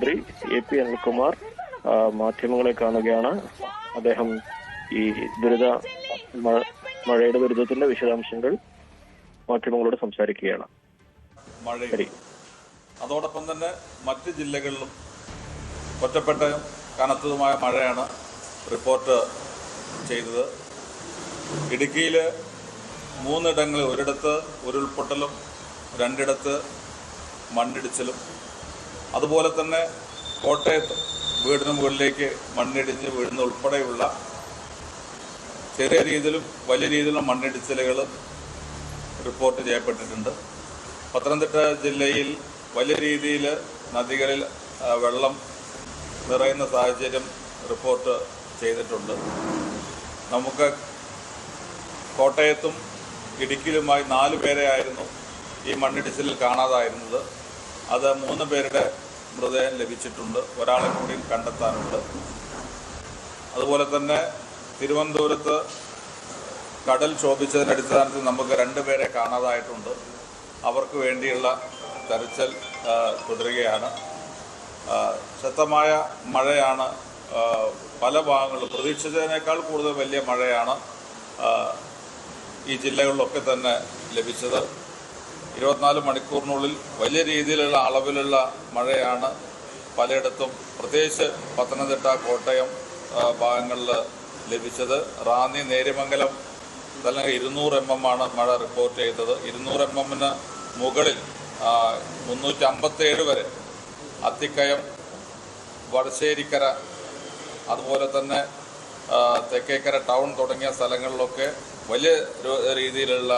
മന്ത്രി AP അനിൽകുമാർ മാധ്യമങ്ങളെ കാണുകയാണ്. അദ്ദേഹം ഈ മഴയുടെ ദുരിതത്തിന്റെ വിശദാംശങ്ങൾ മാധ്യമങ്ങളോട് സംസാരിക്കുകയാണ്. അതോടൊപ്പം തന്നെ മറ്റ് ജില്ലകളിലും ഒറ്റപ്പെട്ട കനത്തതുമായ മഴയാണ് റിപ്പോർട്ട് ചെയ്തത്. ഇടുക്കിയിൽ 3 ഇടങ്ങളിൽ, ഒരിടത്ത് ഉരുൾപൊട്ടലും 2 ഇടത്ത് മണ്ണിടിച്ചിലും, അതുപോലെ തന്നെ കോട്ടയത്ത് വീടിന് മുകളിലേക്ക് മണ്ണിടിഞ്ഞ് വീഴുന്ന ഉൾപ്പെടെയുള്ള ചെറിയ രീതിയിലും വലിയ രീതിയിലുള്ള മണ്ണിടിച്ചിലുകൾ റിപ്പോർട്ട് ചെയ്യപ്പെട്ടിട്ടുണ്ട്. പത്തനംതിട്ട ജില്ലയിൽ വലിയ രീതിയിൽ നദികളിൽ വെള്ളം നിറയുന്ന സാഹചര്യം റിപ്പോർട്ട് ചെയ്തിട്ടുണ്ട്. നമുക്ക് കോട്ടയത്തും ഇടുക്കിയിലുമായി 4 പേരെയായിരുന്നു ഈ മണ്ണിടിച്ചിലിൽ കാണാതായിരുന്നത്. അത് 3 പേരുടെ മൃതദേഹം ലഭിച്ചിട്ടുണ്ട്. ഒരാളെ കൂടി കണ്ടെത്താനുണ്ട്. അതുപോലെ തന്നെ തിരുവനന്തപുരത്ത് കടൽ ക്ഷോഭിച്ചതിൻ്റെ അടിസ്ഥാനത്തിൽ നമുക്ക് 2 പേരെ കാണാതായിട്ടുണ്ട്. അവർക്ക് വേണ്ടിയുള്ള തെരച്ചിൽ തുടരുകയാണ്. ശക്തമായ മഴയാണ് പല ഭാഗങ്ങളിലും, പ്രതീക്ഷിച്ചതിനേക്കാൾ കൂടുതൽ വലിയ മഴയാണ് ഈ ജില്ലകളിലൊക്കെ തന്നെ ലഭിച്ചത്. 24 മണിക്കൂറിനുള്ളിൽ വലിയ രീതിയിലുള്ള അളവിലുള്ള മഴയാണ് പലയിടത്തും, പ്രത്യേകിച്ച് പത്തനംതിട്ട, കോട്ടയം ഭാഗങ്ങളിൽ ലഭിച്ചത്. റാന്നി, നേര്യമംഗലം അല്ലെങ്കിൽ 200 mm ആണ് മഴ റിപ്പോർട്ട് ചെയ്തത്. 200 mm മുകളിൽ 357 വരെ അത്തിക്കയം, വടശ്ശേരിക്കര, അതുപോലെ തന്നെ തെക്കേക്കര ടൗൺ തുടങ്ങിയ സ്ഥലങ്ങളിലൊക്കെ വലിയ രീതിയിലുള്ള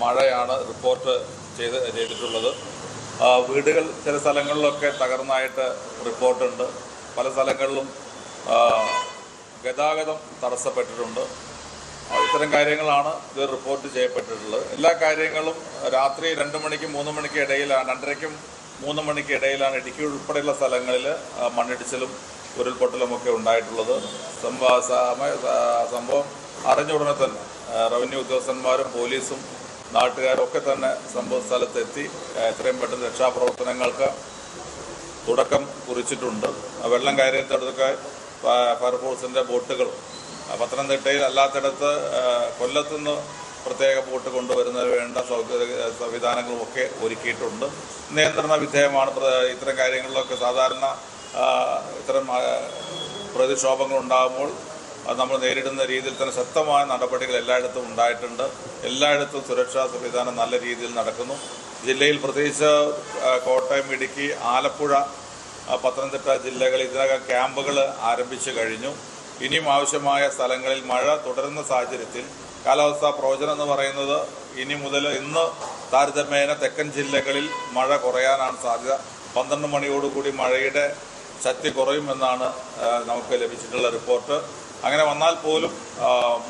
മഴയാണ് റിപ്പോർട്ട് ചെയ്തിട്ടുള്ളത്. വീടുകൾ ചില സ്ഥലങ്ങളിലൊക്കെ തകർന്നായിട്ട് റിപ്പോർട്ടുണ്ട്. പല സ്ഥലങ്ങളിലും ഗതാഗതം തടസ്സപ്പെട്ടിട്ടുണ്ട്. ഇത്തരം കാര്യങ്ങളാണ് ഇത് റിപ്പോർട്ട് ചെയ്യപ്പെട്ടിട്ടുള്ളത്. എല്ലാ കാര്യങ്ങളും രാത്രി 2 മണിക്കും 3 മണിക്കും ഇടയിലാണ്, 2:30ക്കും 3 മണിക്ക് ഇടയിലാണ് ഇടുക്കി ഉൾപ്പെടെയുള്ള സ്ഥലങ്ങളിൽ മണ്ണിടിച്ചിലും ഉരുൾപൊട്ടലുമൊക്കെ ഉണ്ടായിട്ടുള്ളത്. സംഭവം അറിഞ്ഞ ഉടനെ തന്നെ റവന്യൂ ഉദ്യോഗസ്ഥന്മാരും പോലീസും നാട്ടുകാരും ഒക്കെ തന്നെ സംഭവ സ്ഥലത്തെത്തി എത്രയും പെട്ടെന്ന് രക്ഷാപ്രവർത്തനങ്ങൾക്ക് തുടക്കം കുറിച്ചിട്ടുണ്ട്. വെള്ളം കയറിയടുത്തൊക്കെ ഫയർഫോഴ്സിൻ്റെ ബോട്ടുകളും, പത്തനംതിട്ടയിൽ അല്ലാത്തിടത്ത് കൊല്ലത്തുനിന്ന് പ്രത്യേക ബോട്ട് കൊണ്ടുവരുന്നതിന് വേണ്ട സംവിധാനങ്ങളുമൊക്കെ ഒരുക്കിയിട്ടുണ്ട്. നിയന്ത്രണ വിധേയമാണ്. ഇത്തരം കാര്യങ്ങളിലൊക്കെ സാധാരണ ഇത്തരം പ്രതിക്ഷോഭങ്ങൾ ഉണ്ടാകുമ്പോൾ നമ്മൾ നേരിടുന്ന രീതിയിൽ തന്നെ ശക്തമായ നടപടികൾ എല്ലായിടത്തും ഉണ്ടായിട്ടുണ്ട്. എല്ലായിടത്തും സുരക്ഷാ സംവിധാനം നല്ല രീതിയിൽ നടക്കുന്നു. ജില്ലയിൽ പ്രത്യേകിച്ച് കോട്ടയം, ഇടുക്കി, ആലപ്പുഴ, പത്തനംതിട്ട ജില്ലകളിൽ ഇതിനകം ക്യാമ്പുകൾ ആരംഭിച്ചു കഴിഞ്ഞു. ഇനിയും ആവശ്യമായ സ്ഥലങ്ങളിൽ മഴ തുടരുന്ന സാഹചര്യത്തിൽ കാലാവസ്ഥാ പ്രവചനം എന്ന് പറയുന്നത് ഇനി മുതൽ ഇന്ന് താരതമ്യേന തെക്കൻ ജില്ലകളിൽ മഴ കുറയാനാണ് സാധ്യത. 12 മണിയോടുകൂടി മഴയുടെ ശക്തി കുറയുമെന്നാണ് നമുക്ക് ലഭിച്ചിട്ടുള്ള റിപ്പോർട്ട്. അങ്ങനെ വന്നാൽ പോലും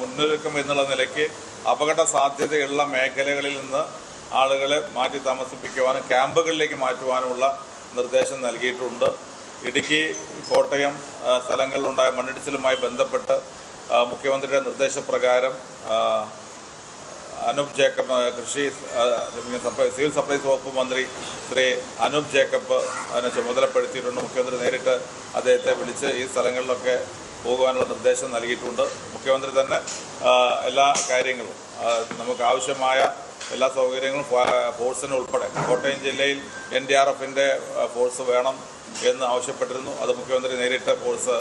മുന്നൊരുക്കം എന്നുള്ള നിലയ്ക്ക് അപകട സാധ്യതയുള്ള മേഖലകളിൽ നിന്ന് ആളുകളെ മാറ്റി താമസിപ്പിക്കുവാനും ക്യാമ്പുകളിലേക്ക് മാറ്റുവാനുമുള്ള നിർദ്ദേശം നൽകിയിട്ടുണ്ട്. ഇടുക്കി, കോട്ടയം സ്ഥലങ്ങളിലുണ്ടായ മണ്ണിടിച്ചിലുമായി ബന്ധപ്പെട്ട് മുഖ്യമന്ത്രിയുടെ നിർദ്ദേശപ്രകാരം അനൂപ് ജേക്കബ്, സിവിൽ സപ്ലൈസ് വകുപ്പ് മന്ത്രി ശ്രീ അനൂപ് ജേക്കബ് അതിനെ ചുമതലപ്പെടുത്തിയിട്ടുണ്ട്. മുഖ്യമന്ത്രി നേരിട്ട് അദ്ദേഹത്തെ വിളിച്ച് ഈ സ്ഥലങ്ങളിലൊക്കെ പോകുവാനുള്ള നിർദ്ദേശം നൽകിയിട്ടുണ്ട്. മുഖ്യമന്ത്രി തന്നെ എല്ലാ കാര്യങ്ങളും, നമുക്ക് ആവശ്യമായ എല്ലാ സൗകര്യങ്ങളും ഫോഴ്സിന് ഉൾപ്പെടെ കോട്ടയം ജില്ലയിൽ NDRFൻ്റെ ഫോഴ്സ് വേണം എന്ന് ആവശ്യപ്പെട്ടിരുന്നു. അത് മുഖ്യമന്ത്രി നേരിട്ട് ഫോഴ്സ്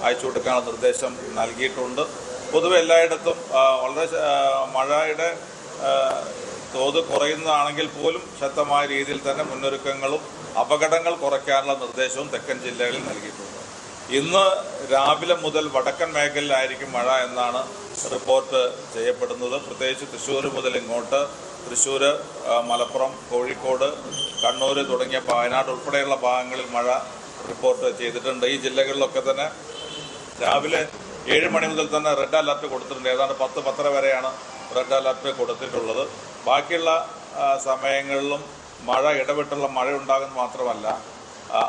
അയച്ചു കൊടുക്കാനുള്ള നിർദ്ദേശം നൽകിയിട്ടുണ്ട്. പൊതുവെ എല്ലായിടത്തും വളരെ മഴയുടെ തോത് കുറയുന്നതാണെങ്കിൽ പോലും ശക്തമായ രീതിയിൽ തന്നെ മുന്നൊരുക്കങ്ങളും അപകടങ്ങൾ കുറയ്ക്കാനുള്ള നിർദ്ദേശവും തെക്കൻ ജില്ലകളിൽ നൽകിയിട്ടുണ്ട്. ഇന്ന് രാവിലെ മുതൽ വടക്കൻ മേഖലയിലായിരിക്കും മഴ എന്നാണ് റിപ്പോർട്ട് ചെയ്യപ്പെടുന്നത്. പ്രത്യേകിച്ച് തൃശ്ശൂർ മുതൽ ഇങ്ങോട്ട്, തൃശ്ശൂർ, മലപ്പുറം, കോഴിക്കോട്, കണ്ണൂർ തുടങ്ങിയ വയനാട് ഉൾപ്പെടെയുള്ള ഭാഗങ്ങളിൽ മഴ റിപ്പോർട്ട് ചെയ്തിട്ടുണ്ട്. ഈ ജില്ലകളിലൊക്കെ തന്നെ രാവിലെ 7 മണി മുതൽ തന്നെ റെഡ് അലർട്ട് കൊടുത്തിട്ടുണ്ട്. ഏതാണ്ട് 10-10:30 വരെയാണ് റെഡ് അലർട്ട് കൊടുത്തിട്ടുള്ളത്. ബാക്കിയുള്ള സമയങ്ങളിലും മഴ ഇടവിട്ടുള്ള മഴ ഉണ്ടാകുന്നത് മാത്രമല്ല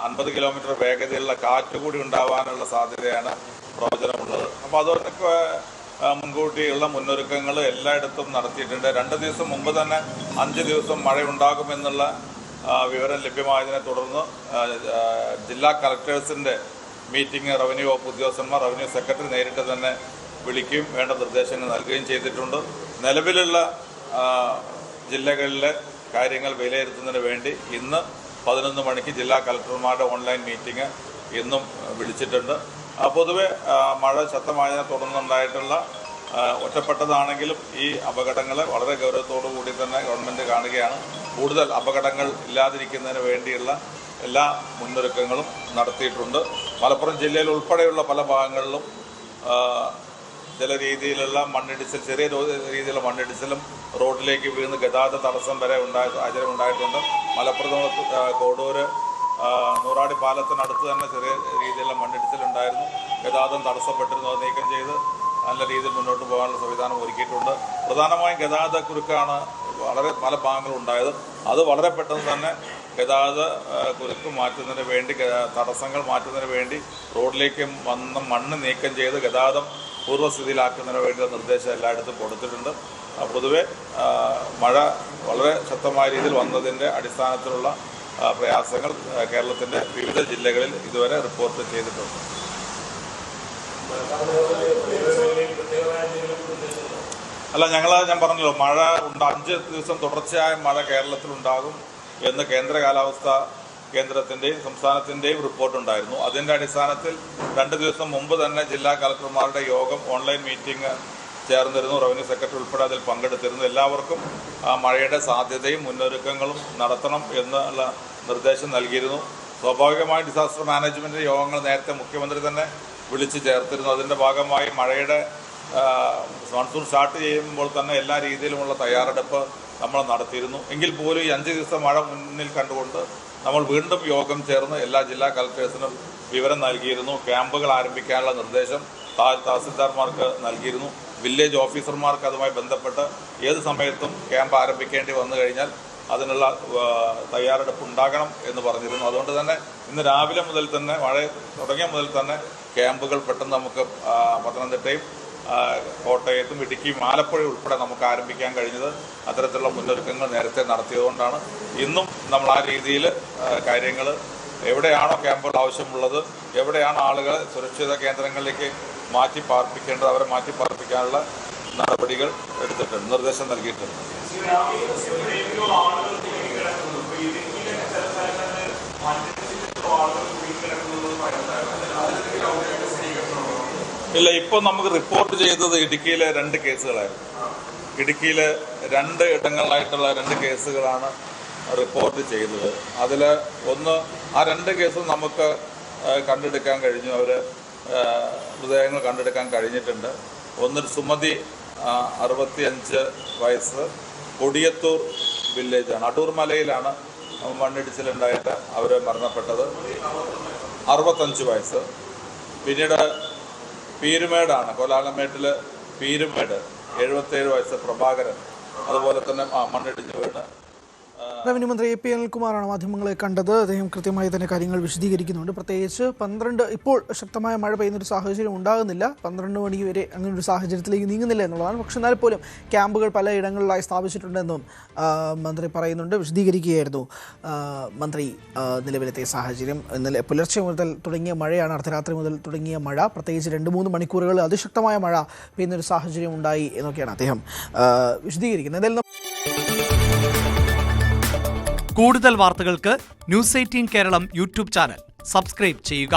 50 കിലോമീറ്റർ വേഗതയുള്ള കാറ്റ് കൂടി ഉണ്ടാവാനുള്ള സാധ്യതയാണ് പ്രവചനമുള്ളത്. അപ്പോൾ അതൊക്കെ മുൻകൂട്ടിയുള്ള മുന്നൊരുക്കങ്ങൾ എല്ലായിടത്തും നടത്തിയിട്ടുണ്ട്. 2 ദിവസം മുമ്പ് തന്നെ 5 ദിവസം മഴ ഉണ്ടാകുമെന്നുള്ള വിവരം ലഭ്യമായതിനെ തുടർന്ന് ജില്ലാ കളക്ടേഴ്സിൻ്റെ മീറ്റിംഗ് റവന്യൂ വകുപ്പ് ഉദ്യോഗസ്ഥന്മാർ, റവന്യൂ സെക്രട്ടറി നേരിട്ട് തന്നെ വിളിക്കുകയും വേണ്ട നിർദ്ദേശങ്ങൾ നൽകുകയും ചെയ്തിട്ടുണ്ട്. നിലവിലുള്ള ജില്ലകളിലെ കാര്യങ്ങൾ വിലയിരുത്തുന്നതിന് വേണ്ടി ഇന്ന് 11 മണിക്ക് ജില്ലാ കളക്ടർമാരുടെ ഓൺലൈൻ മീറ്റിംഗ് ഇന്നും വിളിച്ചിട്ടുണ്ട്. പൊതുവെ മഴ ശക്തമായതിനെ തുടർന്നുണ്ടായിട്ടുള്ള ഒറ്റപ്പെട്ടതാണെങ്കിലും ഈ അപകടങ്ങളെ വളരെ ഗൗരവത്തോടു കൂടി തന്നെ ഗവൺമെൻറ് കാണുകയാണ്. കൂടുതൽ അപകടങ്ങൾ ഇല്ലാതിരിക്കുന്നതിന് വേണ്ടിയുള്ള എല്ലാ മുന്നൊരുക്കങ്ങളും നടത്തിയിട്ടുണ്ട്. മലപ്പുറം ജില്ലയിൽ ഉൾപ്പെടെയുള്ള പല ഭാഗങ്ങളിലും ചില രീതിയിലുള്ള മണ്ണിടിച്ചിൽ, ചെറിയ രീതിയിലുള്ള മണ്ണിടിച്ചിലും റോഡിലേക്ക് വീണ് ഗതാഗത തടസ്സം വരെ സാഹചര്യം ഉണ്ടായിട്ടുണ്ട്. മലപ്പുറത്ത് കോടൂര് നൂറാടി പാലത്തിനടുത്ത് തന്നെ ചെറിയ രീതിയിലുള്ള മണ്ണിടിച്ചിലുണ്ടായിരുന്നു. ഗതാഗതം തടസ്സപ്പെട്ടിരുന്നു. അത് നീക്കം ചെയ്ത് നല്ല രീതിയിൽ മുന്നോട്ട് പോകാനുള്ള സംവിധാനം ഒരുക്കിയിട്ടുണ്ട്. പ്രധാനമായും ഗതാഗത കുരുക്കാണ് പല ഭാഗങ്ങളും ഉണ്ടായത്. അത് വളരെ പെട്ടെന്ന് തന്നെ ഗതാഗത കുരുക്ക് മാറ്റുന്നതിന് വേണ്ടി, തടസ്സങ്ങൾ മാറ്റുന്നതിന് വേണ്ടി റോഡിലേക്ക് വന്ന മണ്ണ് നീക്കം ചെയ്ത് ഗതാഗതം പൂർവ്വസ്ഥിതിയിലാക്കുന്നതിന് വേണ്ടിയുള്ള നിർദ്ദേശം എല്ലായിടത്തും കൊടുത്തിട്ടുണ്ട്. പൊതുവെ മഴ വളരെ ശക്തമായ രീതിയിൽ വന്നതിൻ്റെ അടിസ്ഥാനത്തിലുള്ള പ്രയാസങ്ങൾ കേരളത്തിൻ്റെ വിവിധ ജില്ലകളിൽ ഇതുവരെ റിപ്പോർട്ട് ചെയ്തിട്ടുണ്ട്. അല്ല, ഞാൻ പറഞ്ഞല്ലോ, മഴ 5 ദിവസം തുടർച്ചയായ മഴ കേരളത്തിലുണ്ടാകും എന്ന് കേന്ദ്ര കാലാവസ്ഥാ കേന്ദ്രത്തിൻ്റെയും സംസ്ഥാനത്തിൻ്റെയും റിപ്പോർട്ടുണ്ടായിരുന്നു. അതിൻ്റെ അടിസ്ഥാനത്തിൽ 2 ദിവസം മുമ്പ് തന്നെ ജില്ലാ കളക്ടർമാരുടെ യോഗം, ഓൺലൈൻ മീറ്റിംഗ് ചേർന്നിരുന്നു. റവന്യൂ സെക്രട്ടറി ഉൾപ്പെടെ അതിൽ പങ്കെടുത്തിരുന്നു. എല്ലാവർക്കും മഴയുടെ സാധ്യതയും മുന്നൊരുക്കങ്ങളും നടത്തണം എന്നുള്ള നിർദ്ദേശം നൽകിയിരുന്നു. സ്വാഭാവികമായും ഡിസാസ്റ്റർ മാനേജ്മെൻറ്റ് യോഗങ്ങൾ നേരത്തെ മുഖ്യമന്ത്രി തന്നെ വിളിച്ചു ചേർത്തിരുന്നു. അതിൻ്റെ ഭാഗമായി മഴയുടെ മൺസൂൺ സ്റ്റാർട്ട് ചെയ്യുമ്പോൾ തന്നെ എല്ലാ രീതിയിലുമുള്ള തയ്യാറെടുപ്പ് നമ്മൾ നടത്തിയിരുന്നു. എങ്കിൽ പോലും ഈ 5 ദിവസം മഴ മുന്നിൽ കണ്ടുകൊണ്ട് നമ്മൾ വീണ്ടും യോഗം ചേർന്ന് എല്ലാ ജില്ലാ കളക്ടേഴ്സിനും വിവരം നൽകിയിരുന്നു. ക്യാമ്പുകൾ ആരംഭിക്കാനുള്ള നിർദ്ദേശം തഹസിൽദാർമാർക്ക് നൽകിയിരുന്നു. വില്ലേജ് ഓഫീസർമാർക്ക് അതുമായി ബന്ധപ്പെട്ട് ഏത് സമയത്തും ക്യാമ്പ് ആരംഭിക്കേണ്ടി വന്നു കഴിഞ്ഞാൽ അതിനുള്ള തയ്യാറെടുപ്പ് ഉണ്ടാകണം എന്ന് പറഞ്ഞിരുന്നു. അതുകൊണ്ട് തന്നെ ഇന്ന് രാവിലെ മുതൽ തന്നെ, മഴ തുടങ്ങിയ മുതൽ തന്നെ ക്യാമ്പുകൾ പെട്ടെന്ന് നമുക്ക് പത്തനംതിട്ടയും കോട്ടയത്തും ഇടുക്കിയും ആലപ്പുഴയും ഉൾപ്പെടെ നമുക്ക് ആരംഭിക്കാൻ കഴിഞ്ഞത് അത്തരത്തിലുള്ള മുന്നൊരുക്കങ്ങൾ നേരത്തെ നടത്തിയതുകൊണ്ടാണ്. ഇന്നും നമ്മൾ ആ രീതിയിൽ കാര്യങ്ങൾ, എവിടെയാണോ ക്യാമ്പുകൾ ആവശ്യമുള്ളത്, എവിടെയാണ് ആളുകളെ സുരക്ഷിത കേന്ദ്രങ്ങളിലേക്ക് മാറ്റി പാർപ്പിക്കേണ്ടത്, അവരെ മാറ്റി പാർപ്പിക്കാനുള്ള നടപടികൾ എടുത്തിട്ടുണ്ട്, നിർദ്ദേശം നൽകിയിട്ടുണ്ട്. ഇല്ല, ഇപ്പോൾ നമുക്ക് റിപ്പോർട്ട് ചെയ്തത് ഇടുക്കിയിലെ 2 കേസുകളായിരുന്നു. ഇടുക്കിയിലെ 2 ഇടങ്ങളിലായിട്ടുള്ള 2 കേസുകളാണ് റിപ്പോർട്ട് ചെയ്തത്. അതിൽ ഒന്ന്, ആ 2 കേസും നമുക്ക് കണ്ടെടുക്കാൻ കഴിഞ്ഞു. അവർ മൃതദേഹങ്ങൾ കണ്ടെടുക്കാൻ കഴിഞ്ഞിട്ടുണ്ട്. ഒന്ന് സുമതി 65 വയസ്സ്, കൊടിയത്തൂർ വില്ലേജാണ്, അടൂർ മലയിലാണ് മണ്ണിടിച്ചിലുണ്ടായിട്ട് അവർ മരണപ്പെട്ടത്. 65 വയസ്സ്. പിന്നീട് പീരുമേടാണ്, കോലാലമേട്ടിൽ പീരുമേട് 77 വയസ്സ് പ്രഭാകരൻ, അതുപോലെ തന്നെ മണ്ണിടിഞ്ഞ് വീണ്. റവന്യൂ മന്ത്രി AP അനിൽകുമാറാണ് മാധ്യമങ്ങളെ കണ്ടത്. അദ്ദേഹം കൃത്യമായി തന്നെ കാര്യങ്ങൾ വിശദീകരിക്കുന്നുണ്ട്. പ്രത്യേകിച്ച് 12 ഇപ്പോൾ ശക്തമായ മഴ പെയ്യുന്നൊരു സാഹചര്യം ഉണ്ടാകുന്നില്ല, 12 മണി വരെ അങ്ങനെ ഒരു സാഹചര്യത്തിലേക്ക് നീങ്ങുന്നില്ല എന്നുള്ളതാണ്. പക്ഷെ എന്നാൽ പോലും ക്യാമ്പുകൾ പലയിടങ്ങളിലായി സ്ഥാപിച്ചിട്ടുണ്ടെന്നും മന്ത്രി പറയുന്നുണ്ട്, വിശദീകരിക്കുകയായിരുന്നു മന്ത്രി നിലവിലത്തെ സാഹചര്യം. ഇന്നലെ പുലർച്ചെ മുതൽ തുടങ്ങിയ മഴയാണ്, അർദ്ധരാത്രി മുതൽ തുടങ്ങിയ മഴ, പ്രത്യേകിച്ച് 2-3 മണിക്കൂറുകൾ അതിശക്തമായ മഴ പെയ്യുന്നൊരു സാഹചര്യം ഉണ്ടായി എന്നൊക്കെയാണ് അദ്ദേഹം വിശദീകരിക്കുന്നത്. കൂടുതൽ വാർത്തകൾക്ക് News 18 Keralam YouTube channel subscribe ചെയ്യുക.